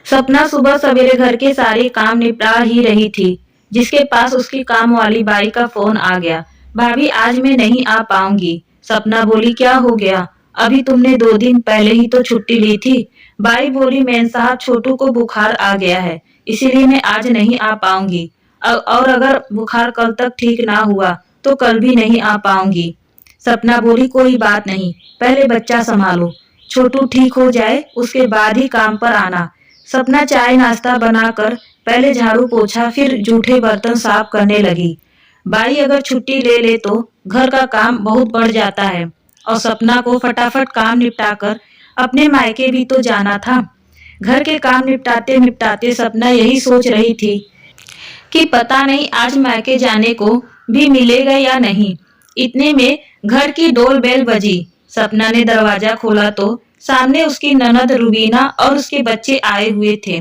सपना सुबह सवेरे घर के सारे काम निपटा ही रही थी, जिसके पास उसकी काम वाली बाई का फोन आ गया। भाभी आज मैं नहीं आ पाऊंगी। सपना बोली क्या हो गया? अभी तुमने 2 दिन पहले ही तो छुट्टी ली थी। बाई बोली मेम साहब छोटू को बुखार आ गया है, इसीलिए मैं आज नहीं आ पाऊंगी। और अगर बुखार कल तक ठीक ना हुआ तो कल भी नहीं आ पाऊंगी। सपना बोली कोई बात नहीं, पहले बच्चा संभालो, छोटू ठीक हो जाए उसके बाद ही काम पर आना। सपना चाय नाश्ता बनाकर पहले झाड़ू पोछा फिर जूठे बर्तन साफ करने लगी। बाई अगर छुट्टी ले ले तो घर का काम बहुत बढ़ जाता है और सपना को फटाफट काम निपटाकर अपने मायके भी तो जाना था। घर के काम निपटाते निपटाते सपना यही सोच रही थी कि पता नहीं आज मायके जाने को भी मिलेगा या नहीं। इतने में घर की डोल बेल बजी। सपना ने दरवाजा खोला तो सामने उसकी ननद रुबीना और उसके बच्चे आए हुए थे।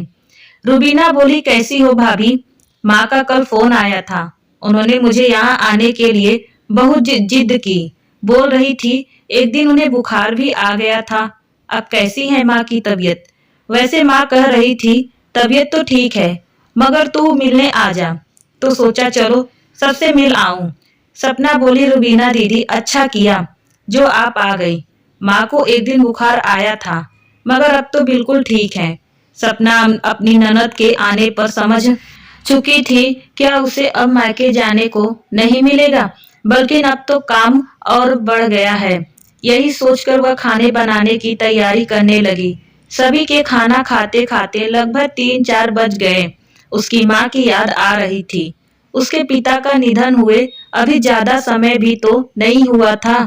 रुबीना बोली कैसी हो भाभी? माँ का कल फोन आया था, उन्होंने मुझे यहाँ आने के लिए बहुत जिद की। बोल रही थी एक दिन उन्हें बुखार भी आ गया था। अब कैसी है माँ की तबीयत? वैसे माँ कह रही थी तबीयत तो ठीक है, मगर तू मिलने आ जा, तो सोचा चलो सबसे मिल आऊं। सपना बोली रुबीना दीदी अच्छा किया जो आप आ गई। माँ को एक दिन बुखार आया था, मगर अब तो बिल्कुल ठीक है। सपना अपनी ननद के आने पर समझ चुकी थी क्या उसे अब मायके जाने को नहीं मिलेगा, बल्कि अब तो काम और बढ़ गया है। यही सोचकर वह खाने बनाने की तैयारी करने लगी। सभी के खाना खाते खाते लगभग 3-4 बज गए। उसकी माँ की याद आ रही थी। उसके पिता का निधन हुए अभी ज्यादा समय भी तो नहीं हुआ था।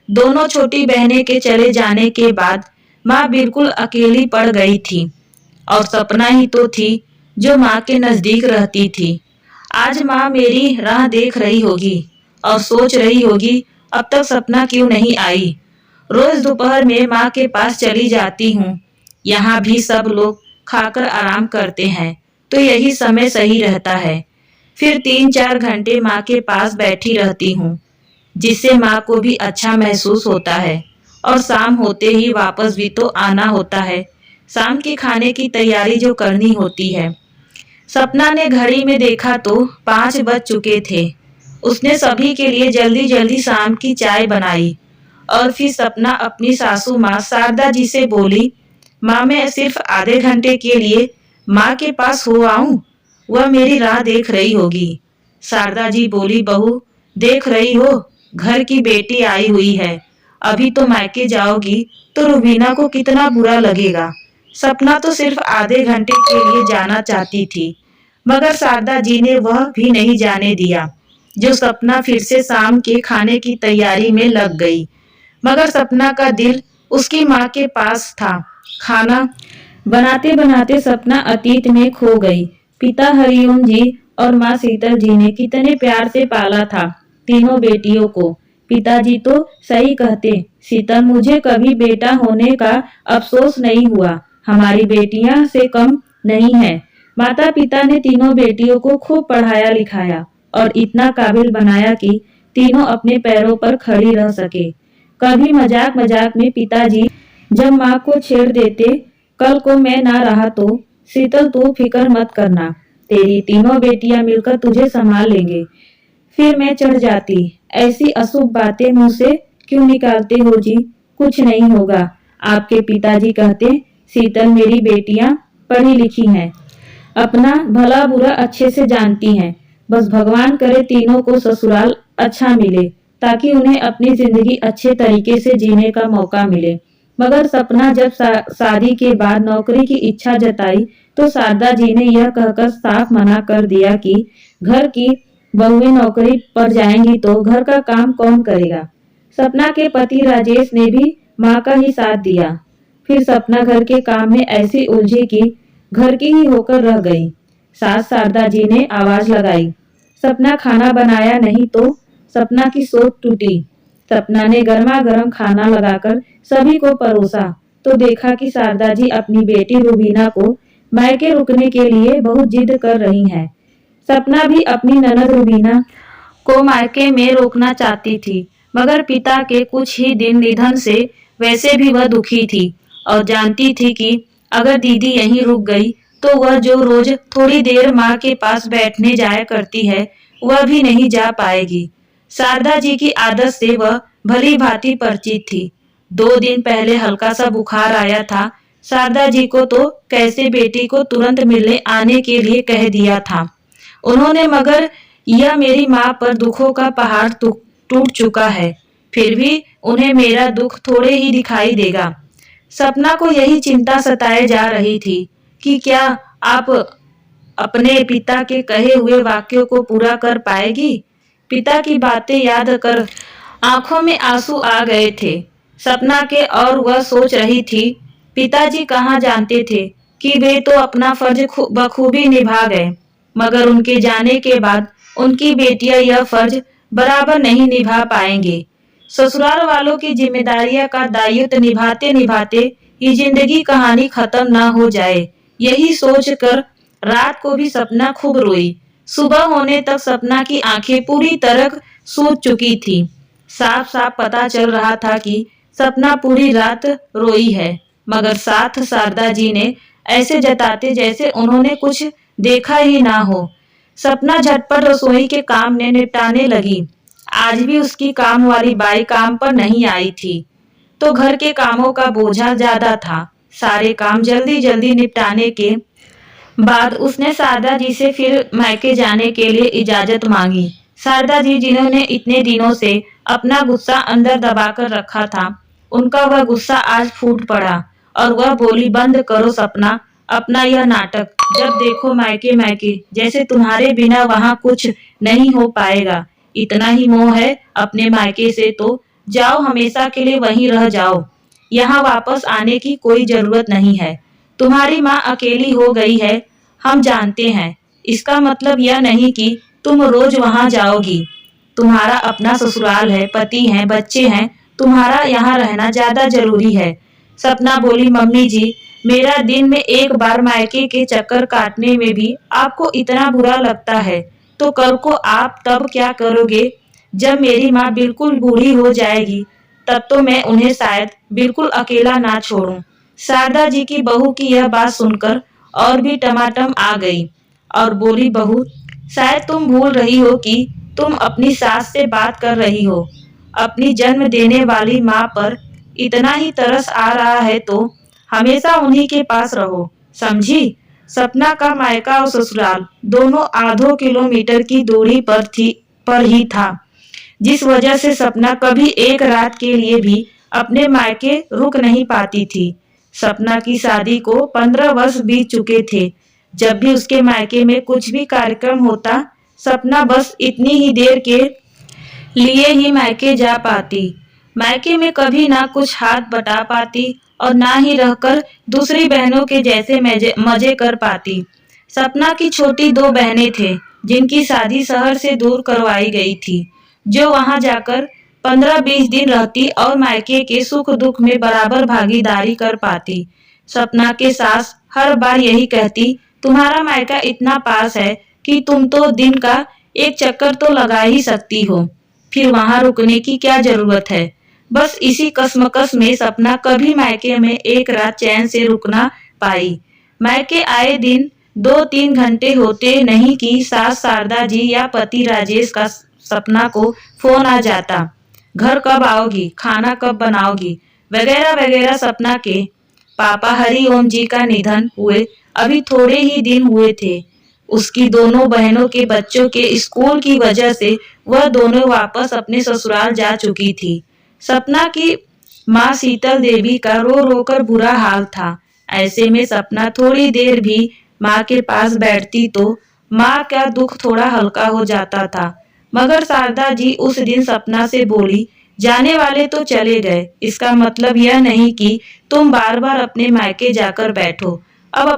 दोनों छोटी बहनें के चले जाने के बाद माँ बिल्कुल अकेली पड़ गई थी और सपना ही तो थी जो माँ के नजदीक रहती थी। आज माँ मेरी राह देख रही होगी और सोच रही होगी अब तक सपना क्यों नहीं आई। रोज दोपहर में माँ के पास चली जाती हूँ। यहाँ भी सब लोग खाकर आराम करते हैं तो यही समय सही रहता है। फिर 3-4 घंटे माँ के पास बैठी रहती हूँ, जिससे माँ को भी अच्छा महसूस होता है। और शाम होते ही वापस भी तो आना होता है, शाम के खाने की तैयारी जो करनी होती है। सपना ने घड़ी में देखा तो 5 बज चुके थे। उसने सभी के लिए जल्दी जल्दी शाम की चाय बनाई और फिर सपना अपनी सासू माँ शारदा जी से बोली माँ मैं सिर्फ आधे घंटे के लिए माँ के पास हो आऊं, वह मेरी राह देख रही होगी। शारदा जी बोली बहू देख रही हो, घर की बेटी आई हुई है, अभी तो मायके जाओगी तो रुबीना को कितना बुरा लगेगा। सपना तो सिर्फ आधे घंटे के लिए जाना चाहती थी, मगर शारदा जी ने वह भी नहीं जाने दिया। जो सपना फिर से शाम के खाने की तैयारी में लग गई, मगर सपना का दिल उसकी माँ के पास था। खाना बनाते बनाते सपना अतीत में खो गई। पिता हरिओम जी और माँ शीतल जी ने कितने प्यार से पाला था तीनों बेटियों को। पिताजी तो सही कहते, शीतल मुझे कभी बेटा होने का अफसोस नहीं हुआ, हमारी बेटियां से कम नहीं है। माता पिता ने तीनों बेटियों को खूब पढ़ाया लिखाया और इतना काबिल बनाया कि तीनों अपने पैरों पर खड़ी रह सके। कभी मजाक मजाक में पिताजी जब माँ को छेड़ देते, कल को मैं ना रहा तो शीतल तू फिक्र मत करना, तेरी तीनों बेटियां मिलकर तुझे संभाल लेंगे। फिर मैं चढ़ जाती, ऐसी अशुभ बातें मुंह से क्यों निकालते हो जी, कुछ नहीं होगा। आपके पिताजी कहते शीतल मेरी बेटियां पढ़ी लिखी हैं, अपना भला बुरा अच्छे से जानती हैं, बस भगवान करे तीनों को ससुराल अच्छा मिले ताकि उन्हें अपनी जिंदगी अच्छे तरीके से जीने का मौका मिले। मगर सपना जब शादी के बाद नौकरी की इच्छा जताई तो शारदा जी ने यह कहकर साफ मना कर दिया कि घर की बहुएं नौकरी पर जाएंगी तो घर का काम कौन करेगा। सपना के पति राजेश ने भी माँ का ही साथ दिया। फिर सपना घर के काम में ऐसी उलझी कि घर की ही होकर रह गई। सास शारदा जी ने आवाज लगाई, सपना खाना बनाया नहीं तो सपना की सोच टूटी। सपना ने गर्मा गर्म खाना लगाकर सभी को परोसा तो देखा कि शारदा जी अपनी बेटी रुबीना को मायके रुकने के लिए बहुत जिद कर रही हैं। सपना भी अपनी ननद रुबीना को मायके में रोकना चाहती थी, मगर पिता के कुछ ही दिन निधन से वैसे भी वह दुखी थी और जानती थी कि अगर दीदी यहीं रुक गई तो वह जो रोज थोड़ी देर माँ के पास बैठने जाया करती है वह भी नहीं जा पाएगी। शारदा जी की आदत से वह भली भांति परिचित थी। 2 दिन पहले हल्का सा बुखार आया था। शारदा जी को तो कैसे बेटी को तुरंत मिलने आने के लिए कह दिया था उन्होंने, मगर यह मेरी माँ पर दुखों का पहाड़ टूट चुका है। फिर भी उन्हें मेरा दुख थोड़े ही दिखाई देगा। सपना को यही चिंता सताए जा रही थी कि क्या आप अपने पिता के कहे हुए वाक्यों को पूरा कर पाएगी। पिता की बातें याद कर आंखों में आंसू आ गए थे सपना के, और वह सोच रही थी पिताजी कहाँ जानते थे कि वे तो अपना फर्ज बखूबी निभा गए, मगर उनके जाने के बाद उनकी बेटियां यह फर्ज बराबर नहीं निभा पाएंगे। ससुराल वालों की जिम्मेदारियां का दायित्व निभाते निभाते ये जिंदगी कहानी खत्म ना हो जाए, यही सोचकर रात को भी सपना खूब रोई। सुबह होने तक सपना की आंखें पूरी तरह सूज चुकी थी। साफ साफ पता चल रहा था कि सपना पूरी रात रोई है, मगर साथ शारदा जी ने ऐसे जताते जैसे उन्होंने कुछ देखा ही ना हो। सपना झटपट रसोई के काम ने निपटाने लगी। आज भी उसकी काम वाली बाई काम पर नहीं आई थी, तो घर के कामों का बोझा ज्यादा था। सारे काम जल्दी जल्दी निपटाने के बाद उसने शारदा जी से फिर मायके जाने के लिए इजाजत मांगी। शारदा जी जिन्होंने इतने दिनों से अपना गुस्सा अंदर दबाकर रखा था, उनका वह गुस्सा आज फूट पड़ा और वह बोली, बंद करो सपना अपना यह नाटक। जब देखो मायके मायके, जैसे तुम्हारे बिना वहाँ कुछ नहीं हो पाएगा। इतना ही मोह है अपने मायके से तो जाओ, हमेशा के लिए वहीं रह जाओ। यहाँ वापस आने की कोई जरूरत नहीं है। तुम्हारी माँ अकेली हो गई है, हम जानते हैं। इसका मतलब यह नहीं कि तुम रोज वहाँ जाओगी। तुम्हारा अपना ससुराल है, पति हैं, बच्चे हैं, तुम्हारा यहाँ रहना ज्यादा जरूरी है। सपना बोली, मम्मी जी, मेरा दिन में एक बार मायके के चक्कर काटने में भी आपको इतना बुरा लगता है, तो कल को आप तब क्या करोगे? जब मेरी माँ बिल्कुल बूढ़ी हो जाएगी, तब तो मैं उन्हें शायद बिल्कुल अकेला ना छोड़ूं। शारदा जी की बहू की यह बात सुनकर और भी टमाटम आ गई और बोली, बहू, शायद तुम भूल रही हो कि तुम अपनी सास से बात कर रही हो। अपनी जन्म देने वाली माँ पर इतना ही तरस आ रहा है तो हमेशा उन्हीं के पास रहो, समझी? सपना का मायका और ससुराल दोनों आधो किलोमीटर की दूरी पर ही था, जिस वजह से सपना कभी एक रात के लिए भी अपने मायके रुक नहीं पाती थी। सपना की शादी को 15 वर्ष बीत चुके थे। जब भी उसके मायके में कुछ भी कार्यक्रम होता, सपना बस इतनी ही देर के लिए ही मायके जा पाती। मायके में कभी ना कुछ हाथ बटा पाती और ना ही रहकर दूसरी बहनों के जैसे मजे कर पाती। सपना की छोटी 2 बहनें थे जिनकी शादी शहर से दूर करवाई गई थी, जो वहां जाकर 15-20 दिन रहती और मायके के सुख दुख में बराबर भागीदारी कर पाती। सपना के सास हर बार यही कहती, तुम्हारा मायका इतना पास है कि तुम तो दिन का एक चक्कर तो लगा ही सकती हो, फिर वहां रुकने की क्या जरूरत है? बस इसी कसमकस में सपना कभी मायके में एक रात चैन से रुक ना पाई। मायके आए दिन 2-3 घंटे होते नहीं कि सास शारदा जी या पति राजेश का सपना को फोन आ जाता, घर कब आओगी, खाना कब बनाओगी, वगैरह वगैरह। सपना के पापा हरि ओम जी का निधन हुए अभी थोड़े ही दिन हुए थे। उसकी दोनों बहनों के बच्चों के स्कूल की वजह से वह दोनों वापस अपने ससुराल जा चुकी थी। सपना की माँ शीतल देवी का रो रो कर बुरा हाल था। ऐसे में सपना थोड़ी देर भी माँ के पास बैठती तो माँ का दुख थोड़ा हल्का हो जाता था। मगर शारदा जी उस दिन सपना से बोली, जाने वाले तो चले गए, इसका मतलब यह नहीं कि तुम बार बार अपने मायके जाकर बैठो। अब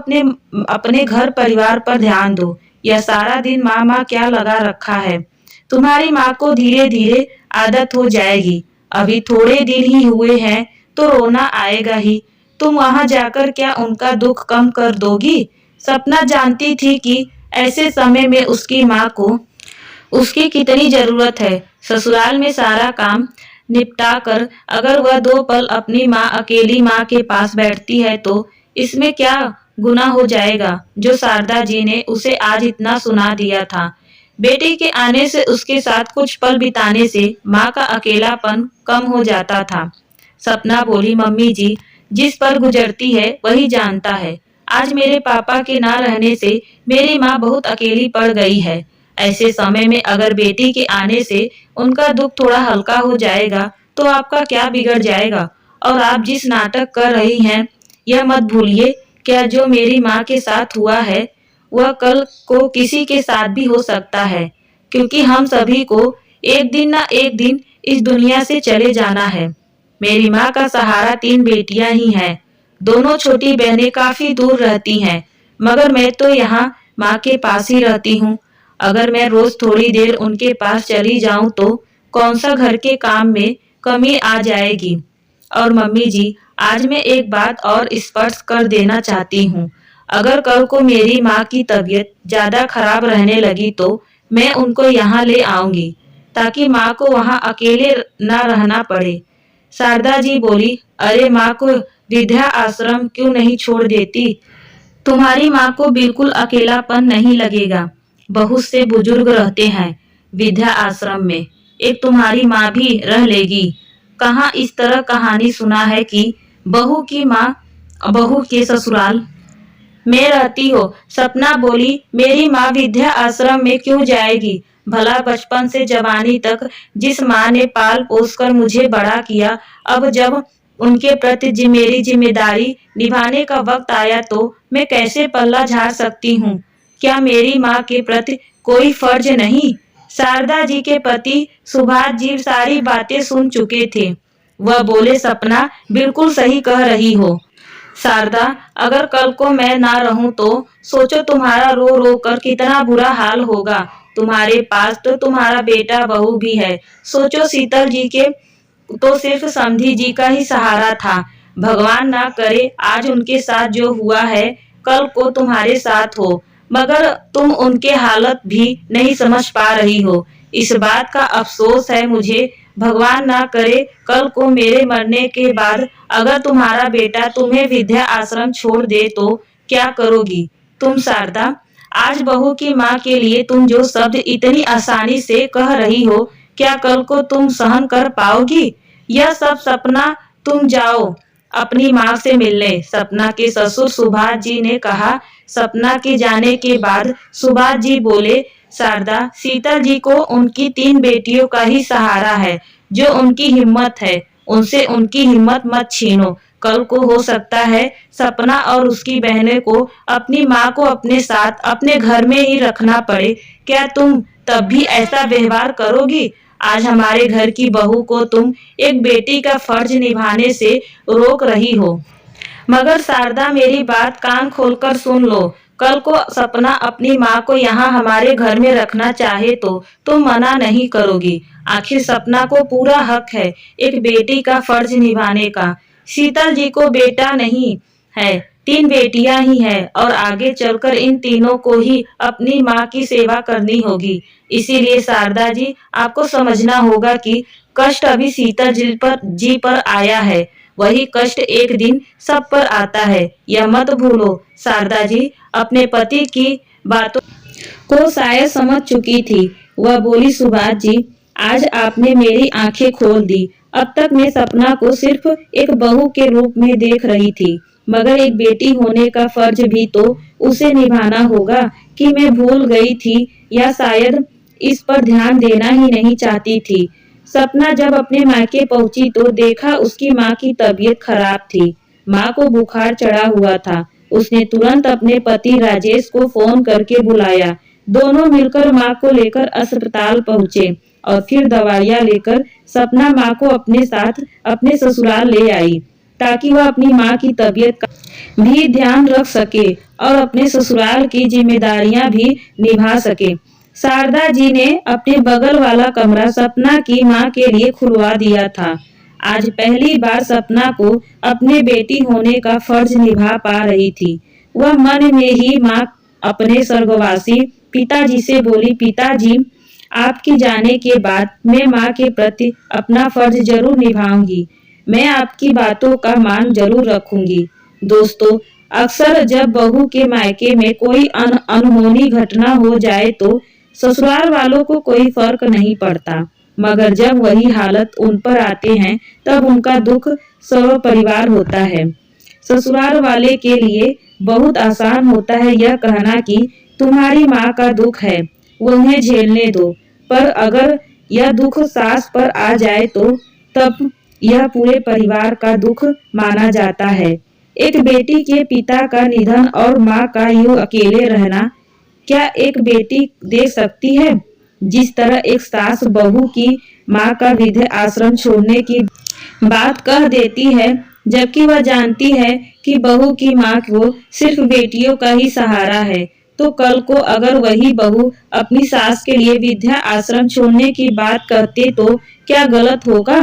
अपने घर परिवार पर ध्यान दो। यह सारा दिन माँ माँ क्या लगा रखा है। तुम्हारी माँ को धीरे धीरे आदत हो जाएगी। अभी थोड़े दिन ही हुए हैं तो रोना आएगा ही। तुम वहां जाकर क्या उनका दुख कम कर दोगी? सपना जानती थी कि ऐसे समय में उसकी माँ को उसकी कितनी जरूरत है। ससुराल में सारा काम निपटा कर अगर वह 2 पल अपनी माँ अकेली माँ के पास बैठती है तो इसमें क्या गुना हो जाएगा, जो शारदा जी ने उसे आज इतना सुना दिया था। बेटे के आने से उसके साथ कुछ पल बिताने से माँ का अकेलापन कम हो जाता था। सपना बोली, मम्मी जी, जिस पर गुजरती है वही जानता है। आज मेरे पापा के ना रहने से मेरी माँ बहुत अकेली पड़ गई है। ऐसे समय में अगर बेटी के आने से उनका दुख थोड़ा हल्का हो जाएगा तो आपका क्या बिगड़ जाएगा। और आप जिस नाटक कर रही हैं, यह मत भूलिए, क्या जो मेरी माँ के साथ हुआ है वह कल को किसी के साथ भी हो सकता है, क्योंकि हम सभी को एक दिन ना एक दिन इस दुनिया से चले जाना है। मेरी माँ का सहारा 3 बेटियां ही हैं। दोनों छोटी बहनें काफी दूर रहती हैं, मगर मैं तो यहाँ माँ के पास ही रहती हूँ। अगर मैं रोज थोड़ी देर उनके पास चली जाऊं तो कौन सा घर के काम में कमी आ जाएगी। और मम्मी जी, आज मैं एक बात और स्पष्ट कर देना चाहती हूँ। अगर कल को मेरी माँ की तबीयत ज्यादा खराब रहने लगी तो मैं उनको यहाँ ले आऊंगी, ताकि माँ को वहाँ अकेले न रहना पड़े। शारदा जी बोली, अरे माँ को विद्या आश्रम क्यों नहीं छोड़ देती? तुम्हारी माँ को बिल्कुल अकेलापन नहीं लगेगा। बहुत से बुजुर्ग रहते हैं विद्या आश्रम में, एक तुम्हारी माँ भी रह लेगी। कहाँ इस तरह कहानी सुना है कि बहू की माँ बहू के ससुराल में रहती हो। सपना बोली, मेरी माँ विद्या आश्रम में क्यों जाएगी? भला बचपन से जवानी तक जिस माँ ने पाल पोस कर मुझे बड़ा किया, अब जब उनके प्रति मेरी जिम्मेदारी निभाने का वक्त आया तो मैं कैसे पल्ला झाड़ सकती हूँ? क्या मेरी माँ के प्रति कोई फर्ज नहीं? शारदा जी के पति सुभाष जी सारी बातें सुन चुके थे। वह बोले, सपना बिल्कुल सही कह रही हो शारदा, अगर कल को मैं ना रहूं तो सोचो तुम्हारा रो रो कर कितना बुरा हाल होगा। तुम्हारे पास तो तुम्हारा बेटा बहू भी है। सोचो, शीतल जी के तो सिर्फ समधी जी का ही सहारा था। भगवान ना करे आज उनके साथ जो हुआ है कल को तुम्हारे साथ हो, मगर तुम उनके हालत भी नहीं समझ पा रही हो। इस बात का अफसोस है मुझे। भगवान ना करे कल को मेरे मरने के बाद अगर तुम्हारा बेटा तुम्हें विद्या आश्रम छोड़ दे तो क्या करोगी तुम शारदा? आज बहू की माँ के लिए तुम जो शब्द इतनी आसानी से कह रही हो, क्या कल को तुम सहन कर पाओगी? यह सब सपना, तुम जाओ अपनी माँ से मिलने। सपना के ससुर सुभाष जी ने कहा। सपना के जाने के बाद सुभाष जी बोले, शारदा, शीतल जी को उनकी 3 बेटियों का ही सहारा है। जो उनकी हिम्मत है, उनसे उनकी हिम्मत मत छीनो। कल को हो सकता है सपना और उसकी बहनें को अपनी माँ को अपने साथ अपने घर में ही रखना पड़े। क्या तुम तब भी ऐसा व्यवहार करोगी? आज हमारे घर की बहू को तुम एक बेटी का फर्ज निभाने से रोक रही हो। मगर शारदा, मेरी बात कान खोलकर सुन लो। कल को सपना अपनी माँ को यहाँ हमारे घर में रखना चाहे तो तुम मना नहीं करोगी। आखिर सपना को पूरा हक है एक बेटी का फर्ज निभाने का। शीतल जी को बेटा नहीं है, 3 बेटियां ही हैं और आगे चलकर इन तीनों को ही अपनी माँ की सेवा करनी होगी। इसीलिए शारदा जी, आपको समझना होगा कि कष्ट अभी शीतल जी पर आया है, वही कष्ट एक दिन सब पर आता है। यह मत भूलो। शारदा जी अपने पति की बातों को शायद समझ चुकी थी। वह बोली, सुभाष जी, आज आपने मेरी आंखें खोल दी। अब तक मैं सपना को सिर्फ एक बहू के रूप में देख रही थी, मगर एक बेटी होने का फर्ज भी तो उसे निभाना होगा कि मैं भूल गई थी या शायद इस पर ध्यान देना ही नहीं चाहती थी। सपना जब अपने मायके पहुंची तो देखा उसकी माँ की तबीयत खराब थी। माँ को बुखार चढ़ा हुआ था। उसने तुरंत अपने पति राजेश को फोन करके बुलाया। दोनों मिलकर माँ को लेकर अस्पताल पहुँचे और फिर दवाइयाँ लेकर सपना माँ को अपने साथ अपने ससुराल ले आई, ताकि वह अपनी माँ की तबीयत का भी ध्यान रख सके और अपने ससुराल की जिम्मेदारियां भी निभा सके। शारदा जी ने अपने बगल वाला कमरा सपना की माँ के लिए खुलवा दिया था। आज पहली बार सपना को अपने बेटी होने का फर्ज निभा पा रही थी। वह मन में ही माँ अपने स्वर्गवासी पिताजी से बोली, पिताजी, आपके जाने के बाद मैं माँ के प्रति अपना फर्ज जरूर निभाऊंगी। मैं आपकी बातों का मान जरूर रखूंगी। दोस्तों, अक्सर जब बहू के मायके में कोई अनहोनी घटना हो जाए तो ससुराल वालों को कोई फर्क नहीं पड़ता, मगर जब वही हालत उन पर आते हैं तब उनका दुख सर्व परिवार होता है। ससुराल वाले के लिए बहुत आसान होता है यह कहना कि तुम्हारी माँ का दुख है, वो उन्हें झेलने दो, पर अगर यह दुख सास पर आ जाए तो तब यह पूरे परिवार का दुख माना जाता है। एक बेटी के पिता का निधन और माँ का यूं अकेले रहना क्या एक बेटी देख सकती है? जिस तरह एक सास बहू की माँ का वृद्ध आश्रम छोड़ने की बात कह देती है, जबकि वह जानती है कि बहू की माँ को सिर्फ बेटियों का ही सहारा है, तो कल को अगर वही बहू अपनी सास के लिए विद्या आश्रम छोड़ने की बात करते तो क्या गलत होगा?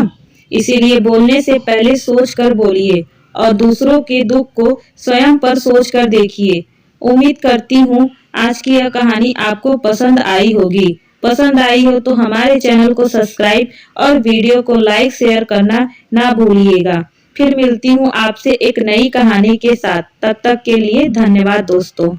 इसीलिए बोलने से पहले सोच कर बोलिए और दूसरों के दुख को स्वयं पर सोच कर देखिए। उम्मीद करती हूँ आज की यह कहानी आपको पसंद आई होगी। पसंद आई हो तो हमारे चैनल को सब्सक्राइब और वीडियो को लाइक शेयर करना ना भूलिएगा। फिर मिलती हूँ आपसे एक नई कहानी के साथ। तब तक के लिए धन्यवाद दोस्तों।